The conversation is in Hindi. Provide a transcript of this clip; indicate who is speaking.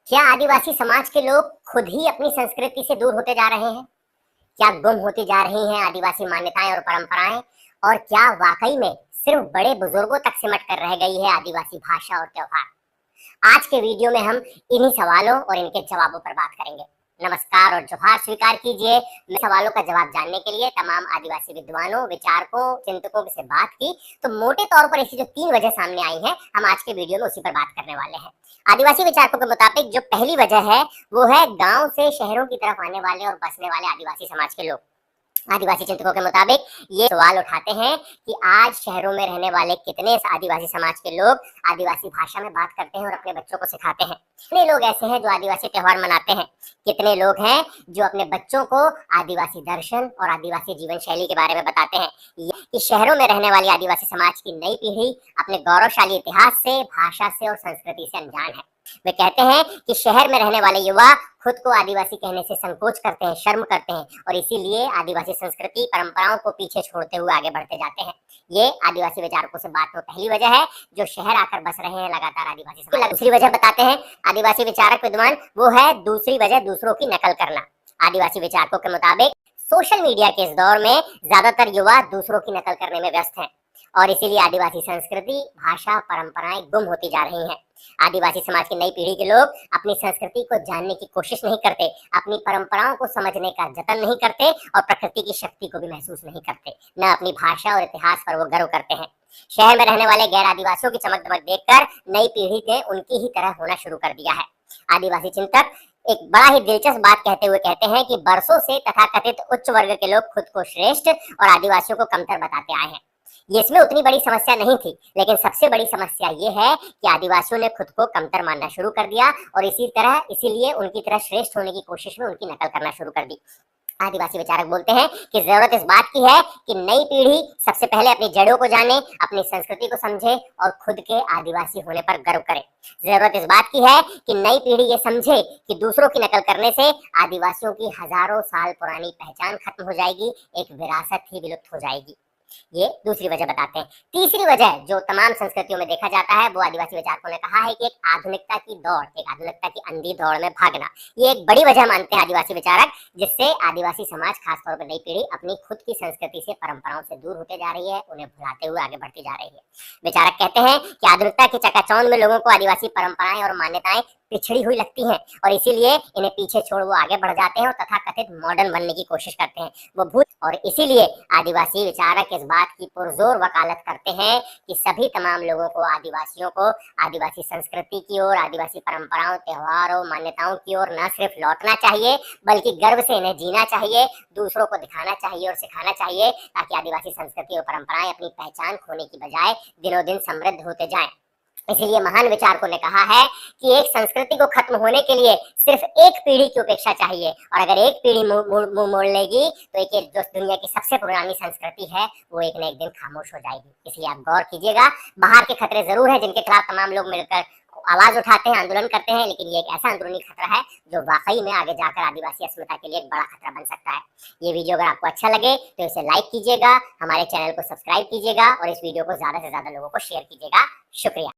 Speaker 1: क्या आदिवासी समाज के लोग खुद ही अपनी संस्कृति से दूर होते जा रहे हैं? क्या गुम होती जा रही हैं आदिवासी मान्यताएं और परंपराएं? और क्या वाकई में सिर्फ बड़े बुजुर्गों तक सिमट कर रह गई है आदिवासी भाषा और त्योहार? आज के वीडियो में हम इन्हीं सवालों और इनके जवाबों पर बात करेंगे। नमस्कार और जोहार स्वीकार कीजिए। मैं सवालों का जवाब जानने के लिए तमाम आदिवासी विद्वानों, विचारकों, चिंतकों से बात की तो मोटे तौर पर ऐसी जो 3 वजह सामने आई हैं, हम आज के वीडियो में उसी पर बात करने वाले हैं। आदिवासी विचारकों के मुताबिक जो पहली वजह है वो है गांव से शहरों की तरफ आने वाले और बसने वाले आदिवासी समाज के लोग। आदिवासी चिंतकों के मुताबिक ये सवाल उठाते हैं कि आज शहरों में रहने वाले कितने आदिवासी समाज के लोग आदिवासी भाषा में बात करते हैं और अपने बच्चों को सिखाते हैं। कितने लोग ऐसे हैं जो आदिवासी त्योहार मनाते हैं? कितने लोग हैं जो अपने बच्चों को आदिवासी दर्शन और आदिवासी जीवन शैली के बारे में बताते हैं? कि शहरों में रहने वाली आदिवासी समाज की नई पीढ़ी अपने गौरवशाली इतिहास से, भाषा से और संस्कृति से अनजान है। वे कहते हैं कि शहर में रहने वाले युवा खुद को आदिवासी कहने से संकोच करते हैं, शर्म करते हैं और इसीलिए आदिवासी संस्कृति, परंपराओं को पीछे छोड़ते हुए आगे बढ़ते जाते हैं। ये आदिवासी विचारकों से बात में पहली वजह है जो शहर आकर बस रहे हैं लगातार आदिवासी समाज। दूसरी वजह बताते हैं आदिवासी विचारक विद्वान, वो है दूसरी वजह दूसरों की नकल करना। आदिवासी विचारकों के मुताबिक सोशल मीडिया के इस दौर में ज्यादातर युवा दूसरों की नकल करने में व्यस्त हैं और इसीलिए आदिवासी संस्कृति, भाषा, परंपराएं गुम होती जा रही हैं। आदिवासी समाज की नई पीढ़ी के लोग अपनी संस्कृति को जानने की कोशिश नहीं करते, अपनी परंपराओं को समझने का जतन नहीं करते और प्रकृति की शक्ति को भी महसूस नहीं करते, न अपनी भाषा और इतिहास पर वो गर्व करते हैं। शहर में रहने वाले गैर आदिवासियों की चमक दमक देखकर नई पीढ़ी ने उनकी ही तरह होना शुरू कर दिया है। आदिवासी चिंतक एक बड़ा ही दिलचस्प बात कहते हुए कहते हैं कि बरसों से तथाकथित उच्च वर्ग के लोग खुद को श्रेष्ठ और आदिवासियों को कमतर बताते आए हैं। ये इसमें उतनी बड़ी समस्या नहीं थी, लेकिन सबसे बड़ी समस्या ये है कि आदिवासियों ने खुद को कमतर मानना शुरू कर दिया और इसीलिए उनकी तरह श्रेष्ठ होने की कोशिश में उनकी नकल करना शुरू कर दी। आदिवासी विचारक बोलते हैं कि जरूरत इस बात की है कि नई पीढ़ी सबसे पहले अपनी जड़ों को जाने, अपनी संस्कृति को समझे और खुद के आदिवासी होने पर गर्व करे। जरूरत इस बात की है कि नई पीढ़ी ये समझे कि दूसरों की नकल करने से आदिवासियों की हजारों साल पुरानी पहचान खत्म हो जाएगी, एक विरासत ही विलुप्त हो जाएगी। ये दूसरी वजह बताते हैं। तीसरी वजह जो तमाम संस्कृतियों में देखा जाता है वो आदिवासी विचारकों ने कहा है कि एक आधुनिकता की दौड़, एक आधुनिकता की अंधी दौड़ में भागना, ये एक बड़ी वजह मानते हैं आदिवासी विचारक, जिससे आदिवासी समाज खासतौर पर नई पीढ़ी अपनी खुद की संस्कृति से, परंपराओं से दूर होते जा रही है, उन्हें भुलाते हुए आगे बढ़ती जा रही है। विचारक कहते हैं कि आधुनिकता की चकाचौंध में लोगों को आदिवासी परंपराएं और मान्यताएं पिछड़ी हुई लगती हैं और इसीलिए इन्हें पीछे छोड़ वो आगे बढ़ जाते हैं और तथाकथित मॉडर्न बनने की कोशिश करते हैं। वो भूत और इसीलिए आदिवासी विचारक इस बात की पुरजोर वकालत करते हैं कि सभी तमाम लोगों को, आदिवासियों को आदिवासी संस्कृति की ओर, आदिवासी परंपराओं, त्योहारों, मान्यताओं की ओर न सिर्फ लौटना चाहिए बल्कि गर्व से इन्हें जीना चाहिए, दूसरों को दिखाना चाहिए और सिखाना चाहिए, ताकि आदिवासी संस्कृति और परंपराएं अपनी पहचान खोने की बजाय दिनों दिन समृद्ध होते जाएं। इसलिए महान विचारकों ने कहा है कि एक संस्कृति को खत्म होने के लिए सिर्फ एक पीढ़ी की उपेक्षा चाहिए और अगर एक पीढ़ी मुंह मोड़ लेगी तो एक जो दुनिया की सबसे पुरानी संस्कृति है वो एक न एक दिन खामोश हो जाएगी। इसलिए आप गौर कीजिएगा, बाहर के खतरे जरूर है जिनके खिलाफ तमाम लोग मिलकर आवाज उठाते हैं, आंदोलन करते हैं, लेकिन ये एक ऐसा अंदरूनी खतरा है जो वाकई में आगे जाकर आदिवासी अस्मिता के लिए एक बड़ा खतरा बन सकता है। ये वीडियो अगर आपको अच्छा लगे तो इसे लाइक कीजिएगा, हमारे चैनल को सब्सक्राइब कीजिएगा और इस वीडियो को ज्यादा से ज्यादा लोगों को शेयर कीजिएगा। शुक्रिया।